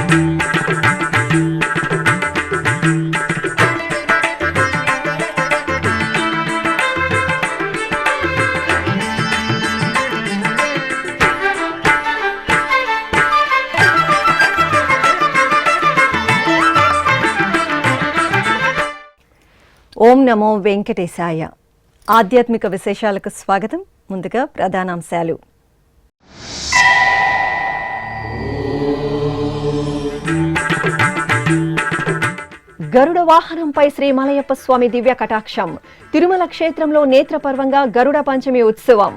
ఓం నమో వెంకటేశాయ. ఆధ్యాత్మిక విశేషాలకు స్వాగతం. ముందుగా ప్రధానాంశాలు. గరుడ వాహనంపై శ్రీ మలయప్ప స్వామి దివ్య కటాక్షం. తిరుమల క్షేత్రంలో నేత్రపర్వంగా గరుడ పంచమి ఉత్సవం.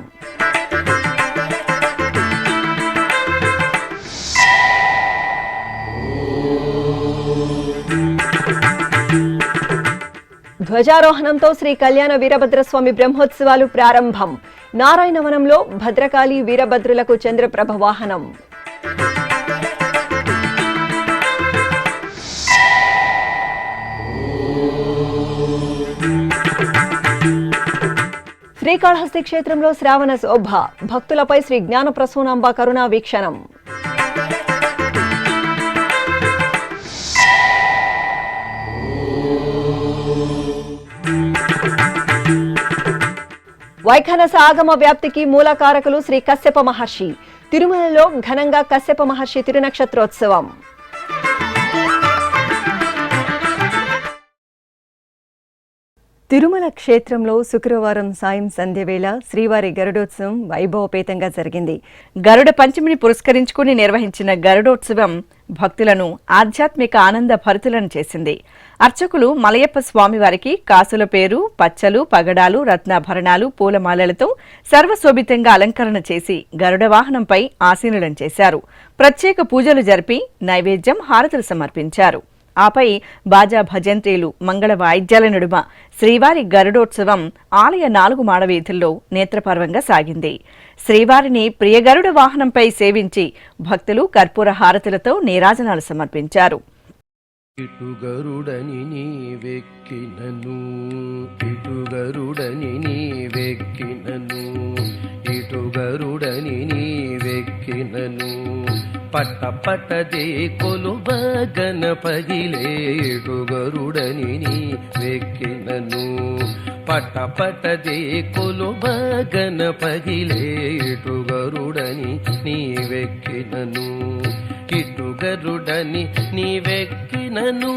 ధ్వజారోహణంతో శ్రీ కళ్యాణ వీరభద్రస్వామి బ్రహ్మోత్సవాలు ప్రారంభం. నారాయణవనంలో భద్రకాళి వీరభద్రులకు చంద్రప్రభ వాహనం. శ్రీకాళహస్తి క్షేత్రంలో శ్రావణ శోభ. భక్తులపై శ్రీ జ్ఞాన ప్రసూనాంబ కరుణా వీక్షణం. వైఖానస ఆగమ వ్యాప్తికి మూలకారకులు శ్రీ కశ్యప మహర్షి. తిరుమలలో ఘనంగా కశ్యప మహర్షి తిరునక్షత్రోత్సవం. తిరుమల క్షేత్రంలో శుక్రవారం సాయం సంధ్య వేళ శ్రీవారి గరుడోత్సవం వైభవపేతంగా జరిగింది. గరుడ పంచమిని పురస్కరించుకుని నిర్వహించిన గరుడోత్సవం భక్తులను ఆధ్యాత్మిక ఆనంద భరితులను చేసింది. అర్చకులు మలయప్ప స్వామివారికి కాసుల పేరు, పచ్చలు, పగడాలు, రత్నాభరణాలు, పూలమాలలతో సర్వశోభితంగా అలంకరణ చేసి గరుడ వాహనంపై ఆసీనులను చేశారు. ప్రత్యేక పూజలు జరిపి నైవేద్యం, హారతులు సమర్పించారు. ఆపై బాజా భజంత్రీలు, మంగళ వాయిద్యాల నడుమ శ్రీవారి గరుడోత్సవం ఆలయ 4 మాడవీధుల్లో నేత్రపర్వంగా సాగింది. శ్రీవారిని ప్రియగరుడ వాహనంపై సేవించి భక్తులు కర్పూర హారతులతో నీరాజనాలు సమర్పించారు. ఇటుగరుడని నీవెక్కినను, ఇటుగరుడని నీవెక్కినను, ఇటుగరుడని నీవెక్కినను, పట్ట పట్టదే కొలువ గణపదిలే. ఇటుగరుడని నీవెక్కినను, పట్ట పట్టదే కొలువ గణపదిలే. ఇటుగరుడని నీవెక్కినను, ఇటుగరుడని నీవెక్కినను,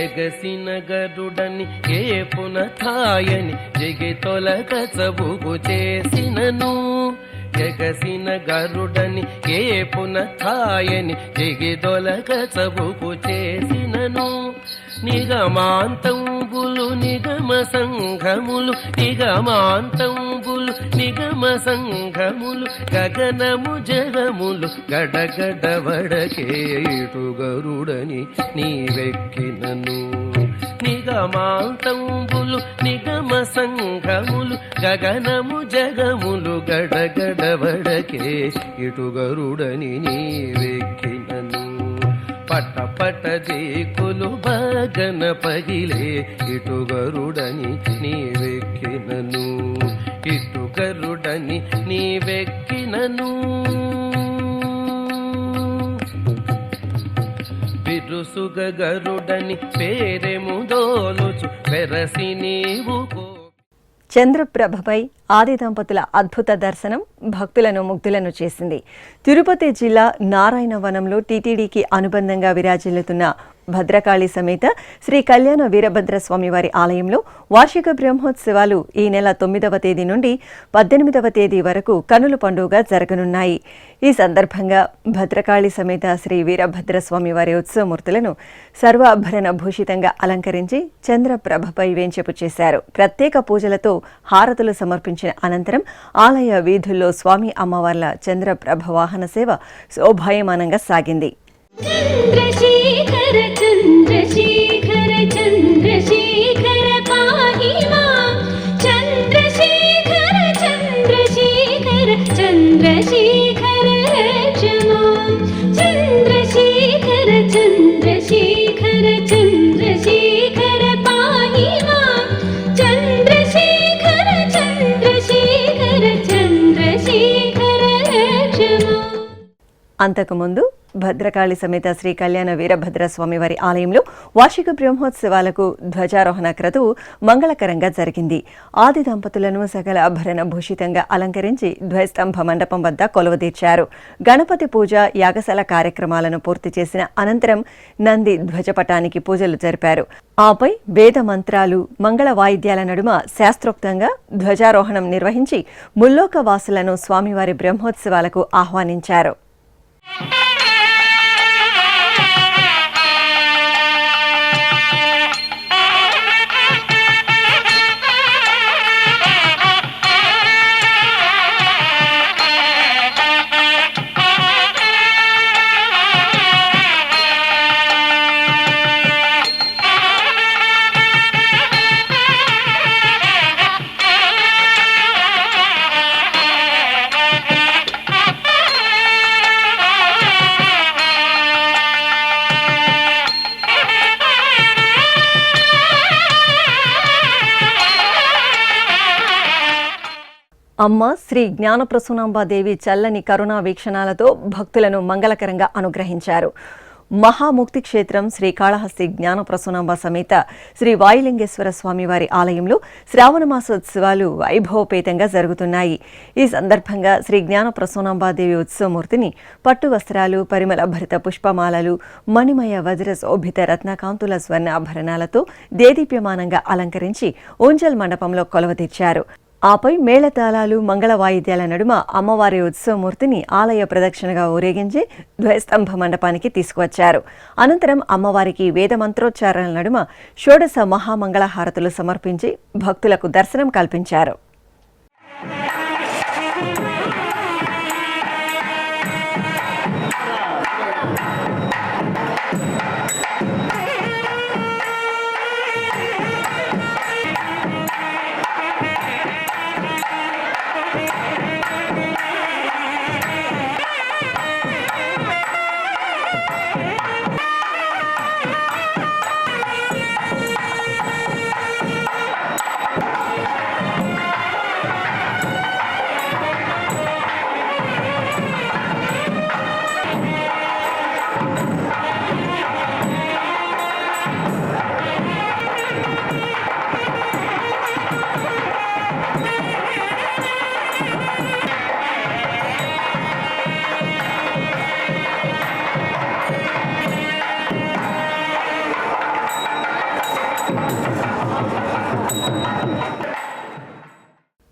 ఎగసిన గరుడని ఏ పునథాయని జగి తొలగ చబుగు చేసినను. ఎగసిన గరుడని ఏ పునథాయని జగి తొలగ చబుగు చేసినను. నిగమాంతంబులు నిగమ సంఘములు, నిగమాంతంబులు నిగమ సంఘములు, గగనము జగములు గడగడ వడకే. ఇటుగరుడని నీవెక్కినను, నిగమాంతంబులు నిగమ సంఘములు, గగనము జగములు గడగడ వడకే. ఇటుగరుడని నీవెక్కినను, పట్ట పట్టదే కొలువ గణపదిలే. ఇటుగరుడని నీవెక్కినను, ఇటుగరుడని నీవెక్కినను, బిరుసుగ గరుడని పేరెముదోలుచు వెరసి నీవు. చంద్రప్రభపై ఆది దంపతుల అద్భుత దర్శనం భక్తులను ముగ్ధులను చేసింది. తిరుపతి జిల్లా నారాయణవనంలో టీటీడీకి అనుబంధంగా విరాజిల్లుతున్న భద్రకాళి సమేత శ్రీ కళ్యాణ వీరభద్రస్వామి వారి ఆలయంలో వార్షిక బ్రహ్మోత్సవాలు ఈ నెల 9వ తేదీ నుండి 18వ తేదీ వరకు కనుల పండుగగా జరగనున్నాయి. ఈ సందర్భంగా భద్రకాళి సమేత శ్రీ వీరభద్రస్వామి వారి ఉత్సవమూర్తులను సర్వాభరణ భూషితంగా అలంకరించి చంద్రప్రభపై వేంచేపు చేశారు. ప్రత్యేక పూజలతో హారతులు సమర్పించిన అనంతరం ఆలయ వీధుల్లో స్వామి అమ్మవార్ల చంద్రప్రభ వాహన సేవ శోభాయమానంగా సాగింది. చంద్రశేఖర చంద్రశేఖర చంద్రశేఖర పాహి మాం, చంద్రశేఖర చంద్రశేఖర చంద్రశేఖర రక్ష మాం, చంద్రశేఖర చంద్రశేఖర చంద్రశేఖర పాహి మాం, చంద్రశేఖర చంద్రశేఖర చంద్రశేఖర రక్ష అంతకుముందు భద్రకాళి సమేత శ్రీ కళ్యాణ వీరభద్రస్వామి వారి ఆలయంలో వార్షిక బ్రహ్మోత్సవాలకు ధ్వజారోహణ క్రతువు మంగళకరంగా జరిగింది. ఆది దంపతులను సకల ఆభరణ భూషితంగా అలంకరించి ధ్వజస్తంభ మండపం వద్ద కొలువుదీర్చారు. గణపతి పూజ, యాగశాల కార్యక్రమాలను పూర్తి చేసిన అనంతరం నంది ధ్వజపటానికి పూజలు జరిపారు. ఆపై వేద మంత్రాలు, మంగళ వాయిద్యాల నడుమ శాస్త్రోక్తంగా ధ్వజారోహణం నిర్వహించి ముల్లోక వాసులను స్వామివారి బ్రహ్మోత్సవాలకు ఆహ్వానించారు. అమ్మ శ్రీ జ్ఞానప్రసూనాంబాదేవి చల్లని కరుణా వీక్షణాలతో భక్తులను మంగళకరంగా అనుగ్రహించారు. మహాముక్తి క్షేత్రం శ్రీకాళహస్తి జ్ఞానప్రసూనాంబ సమేత శ్రీ వాయులింగేశ్వర స్వామివారి ఆలయంలో శ్రావణ మాసోత్సవాలు వైభవపేతంగా జరుగుతున్నాయి. ఈ సందర్భంగా శ్రీ జ్ఞానప్రసూనాంబాదేవి ఉత్సవమూర్తిని పట్టు వస్త్రాలు, పరిమళ భరిత పుష్పమాలలు, మణిమయ వజ్ర శోభిత రత్నకాంతుల స్వర్ణ ఆభరణాలతో దేదీప్యమానంగా అలంకరించి ఊంజల్ మండపంలో కొలువుదీర్చారు. ఆపై మేళతాళాలు, మంగళ వాయిద్యాల నడుమ అమ్మవారి ఉత్సవమూర్తిని ఆలయ ప్రదక్షిణగా ఊరేగించి ధ్వజస్తంభ మండపానికి తీసుకువచ్చారు. అనంతరం అమ్మవారికి వేద మంత్రోచ్చారణల నడుమ షోడశ మహామంగళ హారతులు సమర్పించి భక్తులకు దర్శనం కల్పించారు.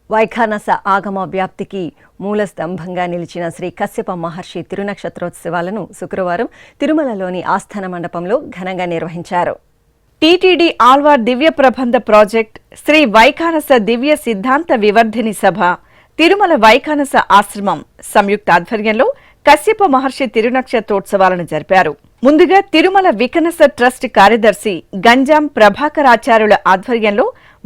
వైఖానస ఆగమ వ్యాప్తికి మూల స్తంభంగా నిలిచిన శ్రీ కశ్యప మహర్షి తిరునక్షత్రోత్సవాలను శుక్రవారం తిరుమలలోని ఆస్థాన మండపంలో ఘనంగా నిర్వహించారు. టీటీడీ ఆళ్వార్ దివ్య ప్రబంధ ప్రాజెక్ట్, శ్రీ వైఖానస దివ్య సిద్ధాంత వివర్ధిని సభ, తిరుమల వైఖానస ఆశ్రమం సంయుక్త ఆధ్వర్యంలో కశ్యప మహర్షి తిరునక్షత్రోత్సవాలను జరిపారు. ముందుగా తిరుమల వికనస ట్రస్ట్ కార్యదర్శి గంజాం ప్రభాకరాచార్యుల ఆధ్వర్యంలో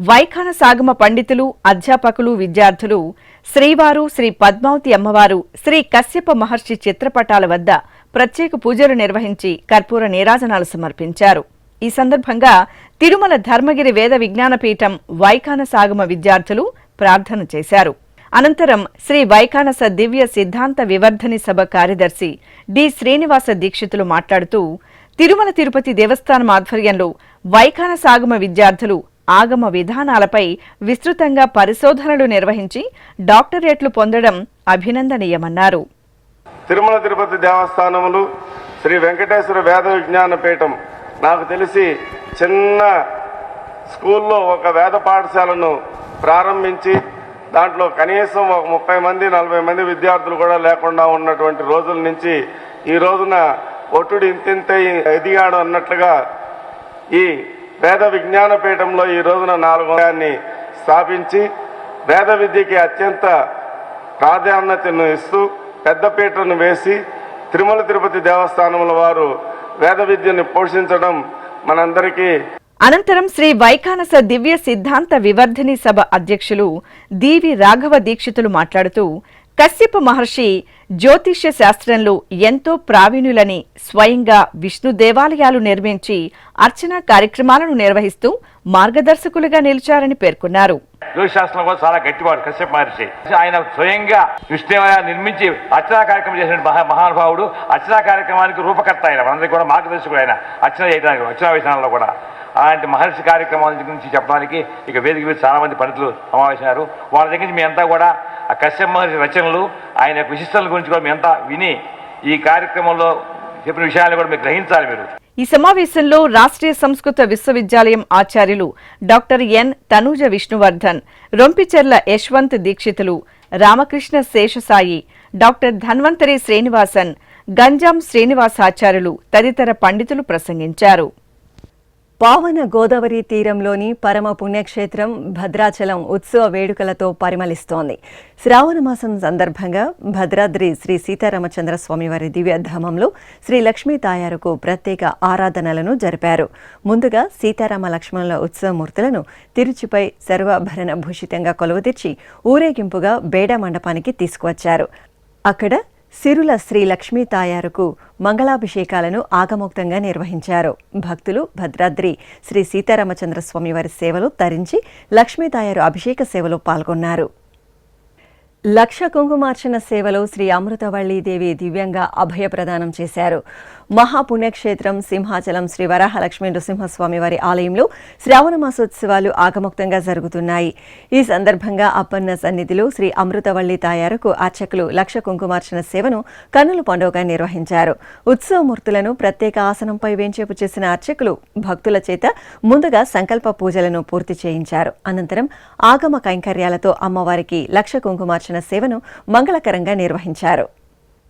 వైఖానసాగమ పండితులు, అధ్యాపకులు, విద్యార్థులు శ్రీవారు, శ్రీ పద్మావతి అమ్మవారు, శ్రీ కశ్యప మహర్షి చిత్రపటాల వద్ద ప్రత్యేక పూజలు నిర్వహించి కర్పూర నీరాజనాలు సమర్పించారు. ఈ సందర్భంగా తిరుమల ధర్మగిరి వేద విజ్ఞాన పీఠం వైఖానసాగమ విద్యార్థులు ప్రార్థన చేశారు. అనంతరం శ్రీ వైఖానస దివ్య సిద్ధాంత వివర్ధని సభ కార్యదర్శి డి శ్రీనివాస దీక్షితులు మాట్లాడుతూ, తిరుమల తిరుపతి దేవస్థానం ఆధ్వర్యంలో వైఖానసాగమ విద్యార్థులు ఆగమ విధానాలపై విస్తృతంగా పరిశోధనలు నిర్వహించి డాక్టరేట్లు పొందడం అభినందనీయమన్నారు. తిరుమల తిరుపతి దేవస్థానములు, శ్రీ వెంకటేశ్వర వేద విజ్ఞాన పీఠం, నాకు తెలిసి చిన్న స్కూల్లో ఒక వేద పాఠశాలను ప్రారంభించి దాంట్లో కనీసం ఒక 30 మంది 40 మంది విద్యార్థులు కూడా లేకుండా ఉన్నటువంటి రోజుల నుంచి ఈ రోజున ఒట్టుడు ఇంతింత ఎదిగాడు అన్నట్లుగా ఈ వేద విజ్ఞాన పీఠంలో ఈ రోజున 4వ స్థాపించి వేద విద్యకి అత్యంత ప్రాధాన్యతను ఇస్తూ పెద్ద పీఠను వేసి తిరుమల తిరుపతి దేవస్థానముల వారు వేద విద్యను పోషించడం మనందరికీ. అనంతరం శ్రీ వైఖానస దివ్య సిద్ధాంత వివర్ధిని సభ అధ్యక్షులు దీవి రాఘవ దీక్షితులు మాట్లాడుతూ, కశ్యప మహర్షి జ్యోతిష్య శాస్త్రంలో ఎంతో ప్రావీణ్యులని, స్వయంగా విష్ణు దేవాలయాలు నిర్మించి అర్చనా కార్యక్రమాలను నిర్వహిస్తూ మార్గదర్శకులుగా నిలిచారని పేర్కొన్నారు. జ్యోతిశాస్త్రం కూడా చాలా గట్టివాడు కశ్యప మహర్షి. ఆయన స్వయంగా విష్ణుదేవయ్య నిర్మించి అర్చనా కార్యక్రమం చేసిన మహానుభావుడు. అర్చనా కార్యక్రమానికి రూపకర్త ఆయన, మనందరికీ కూడా మార్గదర్శకుడు ఆయన. అర్చన చేయడానికి అర్చనా విధానంలో కూడా అలాంటి మహర్షి కార్యక్రమాల గురించి చెప్పడానికి ఇక వేదిక మీద చాలా మంది పండితులు సమావేశమయ్యారు. వాళ్ళ దగ్గర నుంచి మీ అంతా కూడా ఆ కశ్యప మహర్షి రచనలు, ఆయన యొక్క విశిష్టల గురించి కూడా మీ అంతా విని ఈ కార్యక్రమంలో చెప్పిన విషయాలను కూడా మీరు గ్రహించాలి. మీరు ఈ సమావేశంలో రాష్ట్రీయ సంస్కృత విశ్వవిద్యాలయం ఆచార్యులు doctor N Tanuja Vishnuvardhan, Rompicherla Yashwant Dikshitulu, Ramakrishna Seshasai, doctor Dhanvantari Srinivasan, Ganjam Srinivasacharyulu తదితర పండితులు ప్రసంగించారు. పావన గోదావరి తీరంలోని పరమ పుణ్యక్షేత్రం భద్రాచలం ఉత్సవ వేడుకలతో పరిమళిస్తోంది. శ్రావణ మాసం సందర్భంగా భద్రాద్రి శ్రీ సీతారామచంద్ర స్వామివారి దివ్యధామంలో శ్రీ లక్ష్మీ తాయారుకు ప్రత్యేక ఆరాధనలను జరిపారు. ముందుగా సీతారామ లక్ష్మణుల ఉత్సవమూర్తులను తిరుచిపై సర్వాభరణ భూషితంగా కొలువుతీర్చి ఊరేగింపుగా బేడ మండపానికి తీసుకువచ్చారు. అక్కడ సిరుల శ్రీ లక్ష్మీ తాయారుకు మంగళాభిషేకాలను ఆగమోక్తంగా నిర్వహించారు. భక్తులు భద్రాద్రి శ్రీ సీతారామచంద్ర స్వామివారి సేవలు తరించి లక్ష్మీ తాయారు అభిషేక సేవలో పాల్గొన్నారు. లక్ష కుంకుమార్చన సేవలో శ్రీ అమృతవల్లీదేవి దివ్యంగా అభయ ప్రదానం చేశారు. మహాపుణ్యక్షేత్రం సింహాచలం శ్రీ వరాహలక్ష్మీ నృసింహస్వామి వారి ఆలయంలో శ్రావణ మాసోత్సవాలు ఆగమోక్తంగా జరుగుతున్నాయి. ఈ సందర్భంగా అప్పన్న సన్నిధిలో శ్రీ అమృతవల్లి తాయారుకు అర్చకులు లక్ష కుంకుమార్చన సేవను కన్నుల పండుగగా నిర్వహించారు. ఉత్సవమూర్తులను ప్రత్యేక ఆసనంపై వేంచేపు చేసిన అర్చకులు భక్తుల చేత ముందుగా సంకల్ప పూజలను పూర్తి చేయించారు. అనంతరం ఆగమ కైంకర్యాలతో అమ్మవారికి లక్ష కుంకుమార్చన సేవను మంగళకరంగా నిర్వహించారు.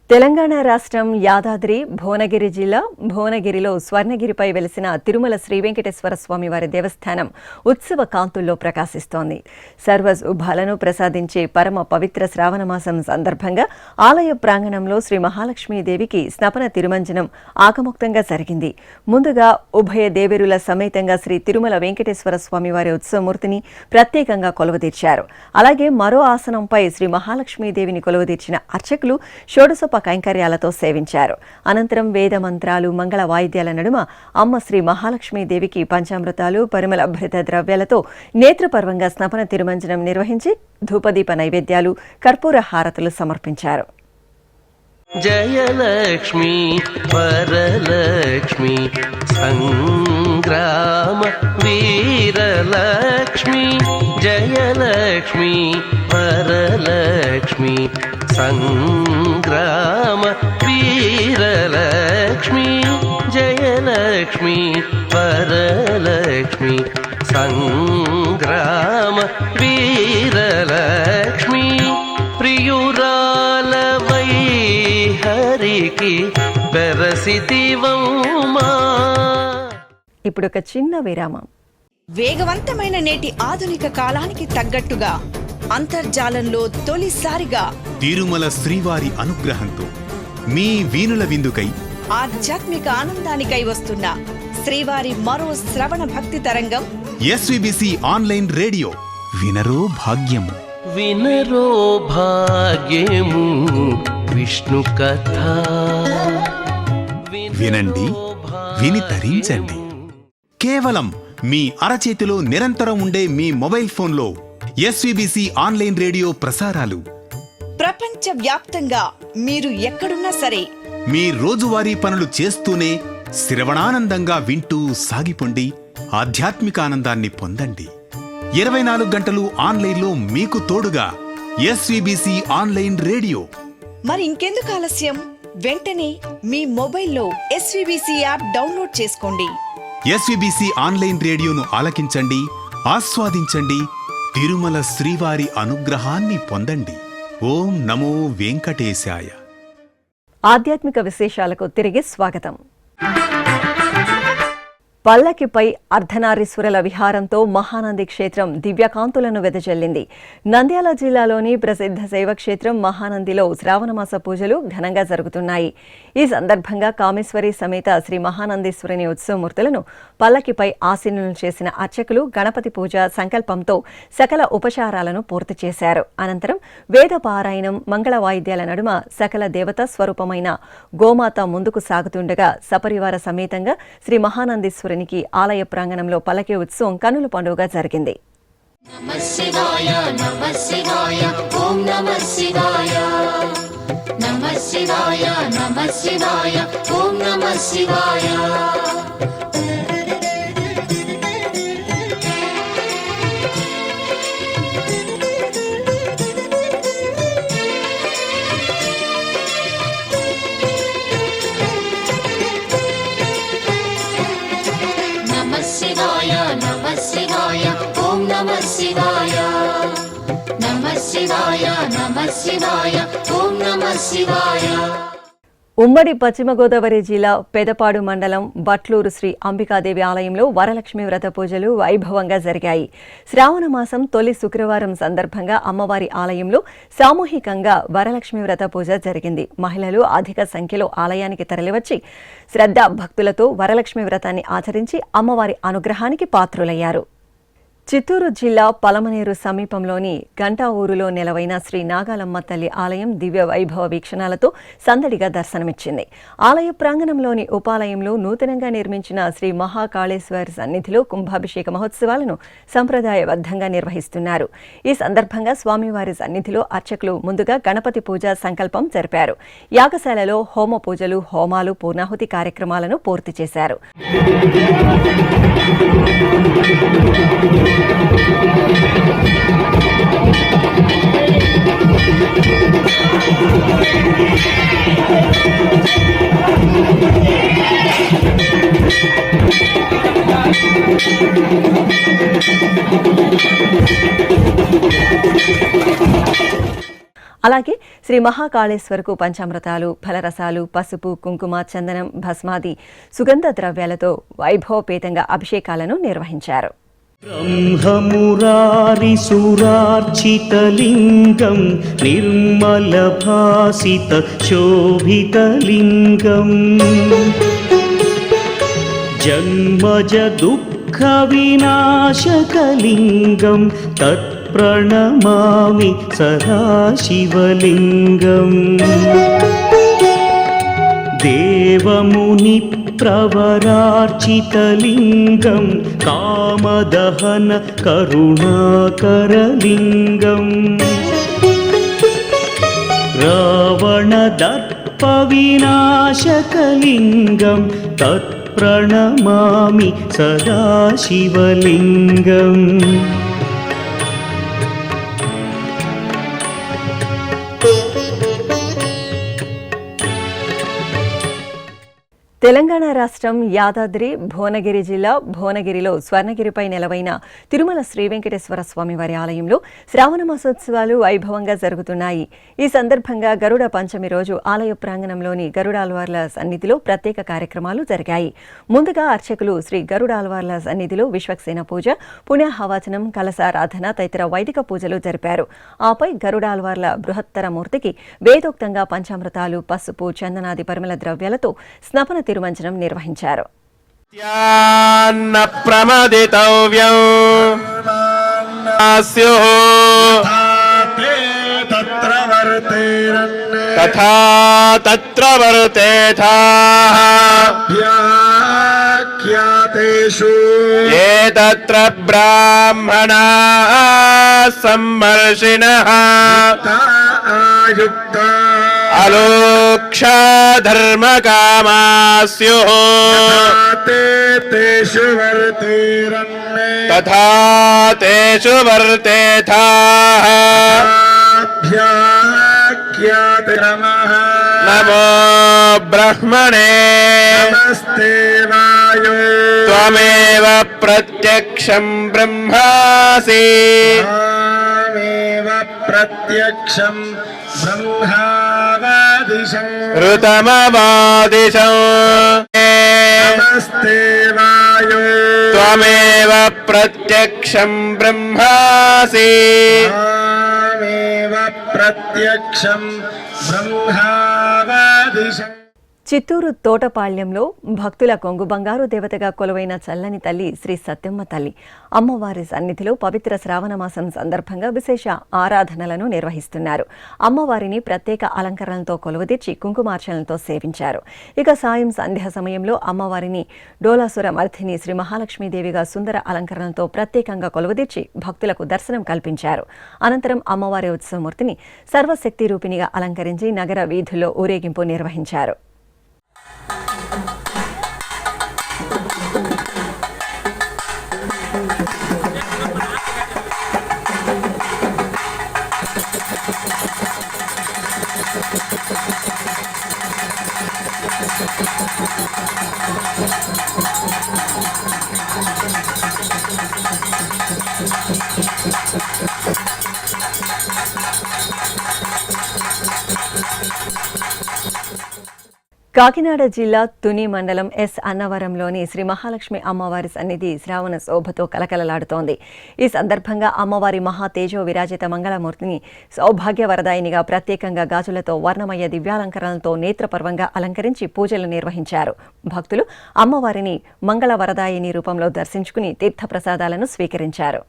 తెలంగాణ రాష్ట్రం యాదాద్రి భువనగిరి జిల్లా భువనగిరిలో స్వర్ణగిరిపై వెలిసిన తిరుమల శ్రీ వెంకటేశ్వర స్వామివారి దేవస్థానం ఉత్సవ కాంతుల్లో ప్రకాశిస్తోంది. సర్వశుభాలను ప్రసాదించే పరమ పవిత్ర శ్రావణమాసం సందర్భంగా ఆలయ ప్రాంగణంలో శ్రీ మహాలక్ష్మీదేవికి స్నపన తిరుమంజనం ఆగమోక్తంగా జరిగింది. ముందుగా ఉభయ దేవేరుల సమేతంగా శ్రీ తిరుమల వెంకటేశ్వర స్వామివారి ఉత్సవమూర్తిని ప్రత్యేకంగా కొలువుదీర్చారు. అలాగే మరో ఆసనంపై శ్రీ మహాలక్ష్మీదేవిని కొలువుదీర్చిన అర్చకులు షోడశోప కైంకర్యాలతో సేవించారు. అనంతరం వేద మంత్రాలు మంగళ వాయిద్యాల నడుమ అమ్మ శ్రీ మహాలక్ష్మీదేవికి పంచామృతాలు పరిమళ భరిత ద్రవ్యాలతో నేత్రపర్వంగా స్నపన తిరుమంజనం నిర్వహించి ధూపదీప నైవేద్యాలు కర్పూర హారతులు సమర్పించారు. జయలక్ష్మి వరలక్ష్మి సంగ్రామ వీరలక్ష్మి జయలక్ష్మి వరలక్ష్మి సంగ్రామ వీరలక్ష్మి జయలక్ష్మి వరలక్ష్మి సంగ్రామ వీరలక్ష్మి ప్రియురాలవై హరికి బెరసిదివమా. ఇప్పుడు ఒక చిన్న విరామం. వేగవంతమైన నేటి ఆధునిక కాలానికి తగ్గట్టుగా అంతర్జాలంలో తొలిసారిగా తిరుమల శ్రీవారి అనుగ్రహంతో మీ వీణుల విందుకై ఆధ్యాత్మిక ఆనందానికై వస్తున్న శ్రీవారి మరో శ్రవణ భక్తి తరంగం ఎస్విబిసి ఆన్లైన్ రేడియో వినరో భాగ్యము. వినరో భాగ్యము విష్ణు కథ వినండి, విని తరించండి. కేవలం మీ అరచేతిలో నిరంతరం ఉండే మీ మొబైల్ ఫోన్లో ఎస్విబిసి ఆన్లైన్ రేడియో ప్రసారాలు ప్రపంచ వ్యాప్తంగా మీరు ఎక్కడున్నా సరే మీ రోజువారీ పనులు చేస్తూనే శ్రవణానందంగా వింటూ సాగిపోండి, ఆధ్యాత్మిక ఆనందాన్ని పొందండి. 24 గంటలు ఆన్లైన్లో మీకు తోడుగా ఎస్విబిసి ఆన్లైన్ రేడియో. మరి ఇంకెందుకు ఆలస్యం? వెంటనే మీ మొబైల్లో ఎస్విబిసి యాప్ డౌన్లోడ్ చేసుకోండి. ఎస్విబిసి ఆన్లైన్ రేడియోను ఆలకించండి, ఆస్వాదించండి, తిరుమల శ్రీవారి అనుగ్రహాన్ని పొందండి. ఓం నమో వెంకటేశాయ. ఆధ్యాత్మిక విశేషాలకు తిరిగి స్వాగతం. పల్లకిపై అర్ధనారీశ్వరుల విహారంతో మహానంది క్షేత్రం దివ్యకాంతులను వెదజల్లింది. నంద్యాల జిల్లాలోని ప్రసిద్ధ శైవక్షేత్రం మహానందిలో శ్రావణమాస పూజలు ఘనంగా జరుగుతున్నాయి. ఈ సందర్భంగా కామేశ్వరి సమేత శ్రీ మహానందీశ్వరుని ఉత్సవమూర్తులను పల్లకిపై ఆసీనులను చేసిన అర్చకులు గణపతి పూజ సంకల్పంతో సకల ఉపచారాలను పూర్తి చేశారు. అనంతరం వేద పారాయణం మంగళ వాయిద్యాల నడుమ సకల దేవతా స్వరూపమైన గోమాత ముందుకు సాగుతుండగా సపరివార సమేతంగా శ్రీ మహానందీశ్వరుని ఈశ్వరునికి ఆలయ ప్రాంగణంలో పల్లకి ఉత్సవం కన్నుల పండుగగా జరిగింది. నమః శివాయ నమః శివాయ ఓం నమః శివాయ నమః శివాయ నమః శివాయ ఓం నమః శివాయ నమః శివాయ నమః శివాయ ఓం నమః శివాయ నమః శివాయ నమః శివాయ ఓం నమః శివాయ. ఉమ్మడి పశ్చిమ గోదావరి జిల్లా పెదపాడు మండలం బట్లూరు శ్రీ అంబికాదేవి ఆలయంలో వరలక్ష్మి వ్రత పూజలు వైభవంగా జరిగాయి. శ్రావణ మాసం తొలి శుక్రవారం సందర్భంగా అమ్మవారి ఆలయంలో సామూహికంగా వరలక్ష్మి వ్రత పూజ జరిగింది. మహిళలు అధిక సంఖ్యలో ఆలయానికి తరలివచ్చి శ్రద్ధా భక్తులతో వరలక్ష్మి వ్రతాన్ని ఆచరించి అమ్మవారి అనుగ్రహానికి పాత్రులయ్యారు. చిత్తూరు జిల్లా పలమనేరు సమీపంలోని గంటా ఊరులో నెలవైన శ్రీ నాగాలమ్మ తల్లి ఆలయం దివ్య వైభవ వీక్షణాలతో సందడిగా దర్శనమిచ్చింది. ఆలయ ప్రాంగణంలోని ఉపాలయంలో నూతనంగా నిర్మించిన శ్రీ మహాకాళేశ్వర సన్నిధిలో కుంభాభిషేక మహోత్సవాలను సంప్రదాయబద్ధంగా నిర్వహిస్తున్నారు. ఈ సందర్భంగా స్వామివారి సన్నిధిలో అర్చకులు ముందుగా గణపతి పూజ సంకల్పం జరిపారు. యాగశాలలో హోమ పూజలు, హోమాలు, పూర్ణాహుతి కార్యక్రమాలను పూర్తి చేశారు. అలాగే శ్రీ మహాకాళేశ్వరకు పంచామృతాలు, ఫలరసాలు, పసుపు, కుంకుమ, చందనం, భస్మాది సుగంధ ద్రవ్యాలతో వైభవపేతంగా అభిషేకాలను నిర్వహించారు. బ్రహ్మమురారిసురార్చితలింగం నిర్మలభాసిత శోభితలింగం జన్మజ దుఃఖ వినాశకలింగం తత్ప్రణమామి సదాశివలింగం దేవముని ప్రవరార్చితలింగం కామదహన కరుణాకరలింగం రావణదర్ప వినాశకలింగం తత్ప్రణమామి సదాశివలింగం తెలంగాణ రాష్ట్రం యాదాద్రి భువనగిరి జిల్లా భువనగిరిలో స్వర్ణగిరిపై నెలవైన తిరుమల శ్రీ వెంకటేశ్వర స్వామి వారి ఆలయంలో శ్రావణ మాసోత్సవాలు వైభవంగా జరుగుతున్నాయి. ఈ సందర్భంగా గరుడ పంచమి రోజు ఆలయ ప్రాంగణంలోని గరుడాల్వార్ల సన్నిధిలో ప్రత్యేక కార్యక్రమాలు జరిగాయి. ముందుగా అర్చకులు శ్రీ గరుడాల్వార్ల సన్నిధిలో విశ్వక్సేన పూజ, పుణ్యాహవాచనం, కలశారాధన తదితర వైదిక పూజలు జరిపారు. ఆపై గరుడాల్వార్ల బృహత్తర మూర్తికి వేదోక్తంగా పంచామృతాలు, పసుపు, చందనాది పరిమళ ద్రవ్యాలతో స్నపన తిరుమంజనం నిర్వహించారు. తథా తత్ర వర్తేథాఖ్యాతేషు ఏ తత్ర బ్రాహ్మణా సమ్మర్షిణః ఆయుక్తా అలోక్షా ధర్మకామాస్యుః తథా తేషు వర్తేథాః నమో బ్రహ్మణే నమస్తే వాయో త్వమేవ ప్రత్యక్షం బ్రహ్మాసి త్వమేవ ప్రత్యక్షం బ్రహ్మావాదిశం ఋతమవాదిశం నమస్తే వాయో త్వమేవ ప్రత్యక్షం బ్రహ్మాసి త్వమేవ ప్రత్యక్షం బ్రహ్మావాదిశం. చిత్తూరు తోటపాళ్యంలో భక్తుల కొంగు బంగారు దేవతగా కొలువైన చల్లని తల్లి శ్రీ సత్యమ్మ తల్లి అమ్మవారి సన్నిధిలో పవిత్ర శ్రావణ మాసం సందర్భంగా విశేష ఆరాధనలను నిర్వహిస్తున్నారు. అమ్మవారిని ప్రత్యేక అలంకరణలతో కొలువుదీర్చి కుంకుమార్చనలతో సేవించారు. ఇక సాయం సంధ్యా సమయంలో అమ్మవారిని డోలాసుర మర్ధిని శ్రీ మహాలక్ష్మీదేవిగా సుందర అలంకరణలతో ప్రత్యేకంగా కొలువుదీర్చి భక్తులకు దర్శనం కల్పించారు. అనంతరం అమ్మవారి ఉత్సవమూర్తిని సర్వశక్తి రూపిణిగా అలంకరించి నగర వీధుల్లో ఊరేగింపు నిర్వహించారు. కాకినాడ జిల్లా తుని మండలం ఎస్ అన్నవరంలోని శ్రీ మహాలక్ష్మి అమ్మవారి సన్నిధి శ్రావణ శోభతో కలకలలాడుతోంది. ఈ సందర్భంగా అమ్మవారి మహాతేజో విరాజిత మంగళమూర్తిని సౌభాగ్యవరదాయినిగా ప్రత్యేకంగా గాజులతో వర్ణమయ దివ్యాలంకరణలతో నేత్రపర్వంగా అలంకరించి పూజలు నిర్వహించారు. భక్తులు అమ్మవారిని మంగళవరదాయిని రూపంలో దర్శించుకుని తీర్థప్రసాదాలను స్వీకరించారు.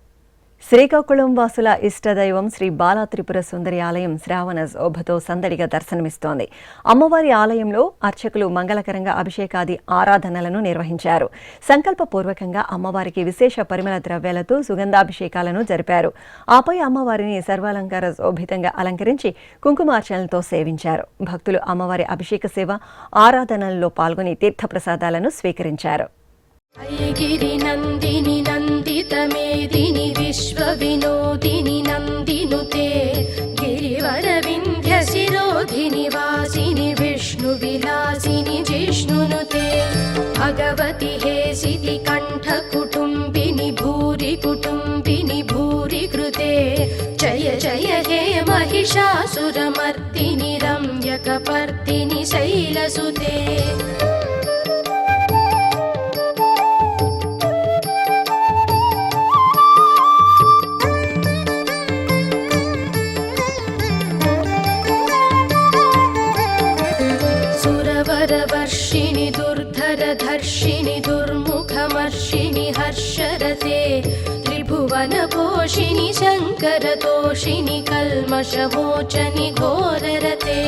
శ్రీకాకుళం వాసుల ఇష్టదైవం శ్రీ బాలా త్రిపుర సుందరి ఆలయం శ్రావణ శోభతో సందడిగా దర్శనమిస్తోంది. అమ్మవారి ఆలయంలో అర్చకులు మంగళకరంగా అభిషేకాది ఆరాధనలను నిర్వహించారు. సంకల్పపూర్వకంగా అమ్మవారికి విశేష పరిమళ ద్రవ్యాలతో సుగంధాభిషేకాలను జరిపారు. ఆపై అమ్మవారిని సర్వాలంకార శోభితంగా అలంకరించి కుంకుమార్చనలతో సేవించారు. భక్తులు అమ్మవారి అభిషేక సేవ ఆరాధనల్లో పాల్గొని తీర్థప్రసాదాలను స్వీకరించారు. ఐగిరి నందిని నందితమేదిని విశ్వ వినోదిని నందినుతే గిరివర వింధ్య శిరోధిని వాసిని విష్ణు విలాసిని జిష్ణునుతే భగవతి హేసితి కంఠ కుటుంబిని భూరి కుటుంబిని భూరి కృతే జయ జయ హే महिषासुरमर्दिनि रम्यकपर्दिनि शैलसुते सुरवरवर्षिणि दुर्धरधर्षिणि दुर्मुखमर्षिणि हर्षरते त्रिभुवनपोषिणि शङ्करतोषिणि कल्मषमोचनि घोररते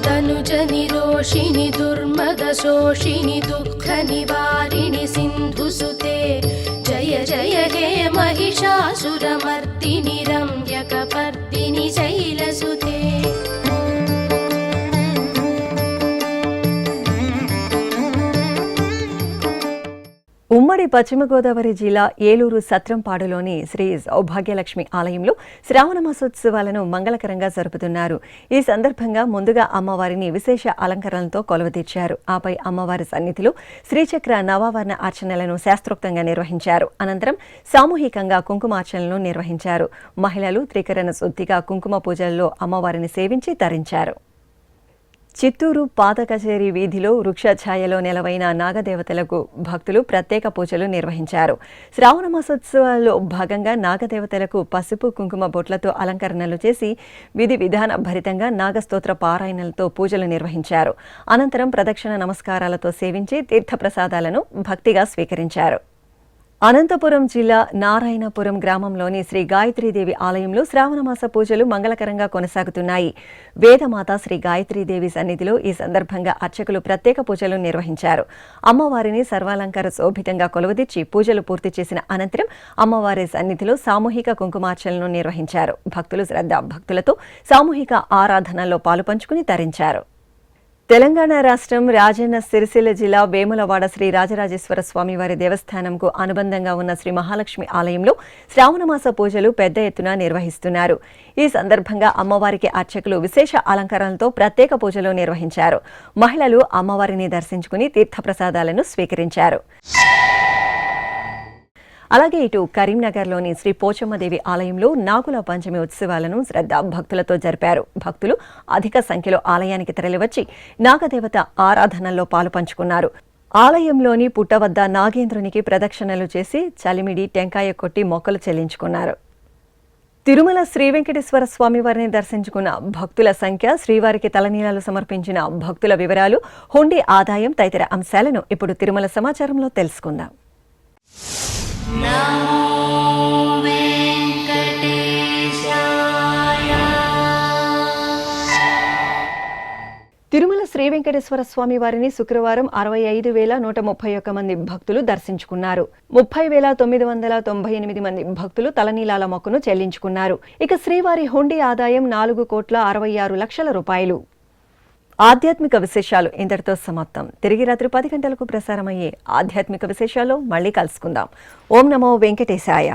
तनुजनिरोषिणि दुर्मदशोषिणि दुःखनिवारिणि सिन्धुसुते जय जय हे महिषासुरमर्दिनि रम्यकपर्दिनि शैलसुते ఉమ్మడి పశ్చిమ గోదావరి జిల్లా ఏలూరు సత్రంపాడులోని శ్రీ సౌభాగ్యలక్ష్మి ఆలయంలో శ్రావణ మాసోత్సవాలను మంగళకరంగా జరుపుతున్నారు. ఈ సందర్భంగా ముందుగా అమ్మవారిని విశేష అలంకరణలతో కొలువుతీర్చారు. ఆపై అమ్మవారి సన్నిధిలో శ్రీచక్ర నవావర్ణ అర్చనలను శాస్త్రోక్తంగా నిర్వహించారు. అనంతరం సామూహికంగా కుంకుమార్చనలను నిర్వహించారు. మహిళలు త్రికరణ శుద్ధిగా కుంకుమ పూజల్లో అమ్మవారిని సేవించి తరించారు. చిత్తూరు పాత కచేరీ వీధిలో వృక్షఛాయలో నెలవైన నాగదేవతలకు భక్తులు ప్రత్యేక పూజలు నిర్వహించారు. శ్రావణ మాసోత్సవాల్లో భాగంగా నాగదేవతలకు పసుపు కుంకుమ బొట్లతో అలంకరణలు చేసి విధి విధాన భరితంగా నాగస్తోత్ర పారాయణలతో పూజలు నిర్వహించారు. అనంతరం ప్రదక్షిణ నమస్కారాలతో సేవించి తీర్థప్రసాదాలను భక్తిగా స్వీకరించారు. అనంతపురం జిల్లా నారాయణపురం గ్రామంలోని శ్రీ గాయత్రీదేవి ఆలయంలో శ్రావణమాస పూజలు మంగళకరంగా కొనసాగుతున్నాయి. వేదమాత శ్రీ గాయత్రీదేవి సన్నిధిలో ఈ సందర్భంగా అర్చకులు ప్రత్యేక పూజలు నిర్వహించారు. అమ్మవారిని సర్వాలంకార శోభితంగా కొలువుదీర్చి పూజలు పూర్తి చేసిన అనంతరం అమ్మవారి సన్నిధిలో సామూహిక కుంకుమార్చనలను నిర్వహించారు. భక్తులు శ్రద్ధా భక్తులతో సామూహిక ఆరాధనల్లో పాలుపంచుకుని తరించారు. తెలంగాణ రాష్ట్రం రాజన్న సిరిసిల్ల జిల్లా వేములవాడ శ్రీ రాజరాజేశ్వర స్వామివారి దేవస్థానంకు అనుబంధంగా ఉన్న శ్రీ మహాలక్ష్మి ఆలయంలో శ్రావణమాస పూజలు పెద్ద ఎత్తున నిర్వహిస్తున్నారు. ఈ సందర్భంగా అమ్మవారికి అర్చకులు విశేష అలంకరణలతో ప్రత్యేక పూజలు నిర్వహించారు. మహిళలు అమ్మవారిని దర్శించుకుని తీర్థప్రసాదాలను స్వీకరించారు. అలాగే ఇటు కరీంనగర్లోని శ్రీ పోచమ్మదేవి ఆలయంలో నాగుల పంచమి ఉత్సవాలను శ్రద్ధా భక్తులతో జరిపారు. భక్తులు అధిక సంఖ్యలో ఆలయానికి తరలివచ్చి నాగదేవత ఆరాధనల్లో పాలుపంచుకున్నారు. ఆలయంలోని పుట్ట వద్ద నాగేంద్రునికి ప్రదక్షిణలు చేసి చలిమిడి టెంకాయ కొట్టి మొక్కలు చెల్లించుకున్నారు. తిరుమల శ్రీ వెంకటేశ్వర స్వామి వారిని దర్శించుకున్న భక్తుల సంఖ్య, శ్రీవారికి తలనీలాలు సమర్పించిన భక్తుల వివరాలు, హుండీ ఆదాయం తదితర అంశాలను ఇప్పుడు తిరుమల సమాచారంలో తెలుసుకుందాం. తిరుమల శ్రీ వెంకటేశ్వర స్వామి వారిని శుక్రవారం 65,131 మంది భక్తులు దర్శించుకున్నారు. 30,998 మంది భక్తులు తలనీలాల మొక్కును చెల్లించుకున్నారు. ఇక శ్రీవారి హుండీ ఆదాయం 4,66 లక్షల రూపాయలు. ఆధ్యాత్మిక విశేషాలు ఇంతటితో సమాప్తం. తిరిగి రాత్రి 10 గంటలకు ప్రసారమయ్యే ఆధ్యాత్మిక విశేషాల్లో మళ్ళీ కలుసుకుందాం. ఓం నమో వెంకటేశాయ.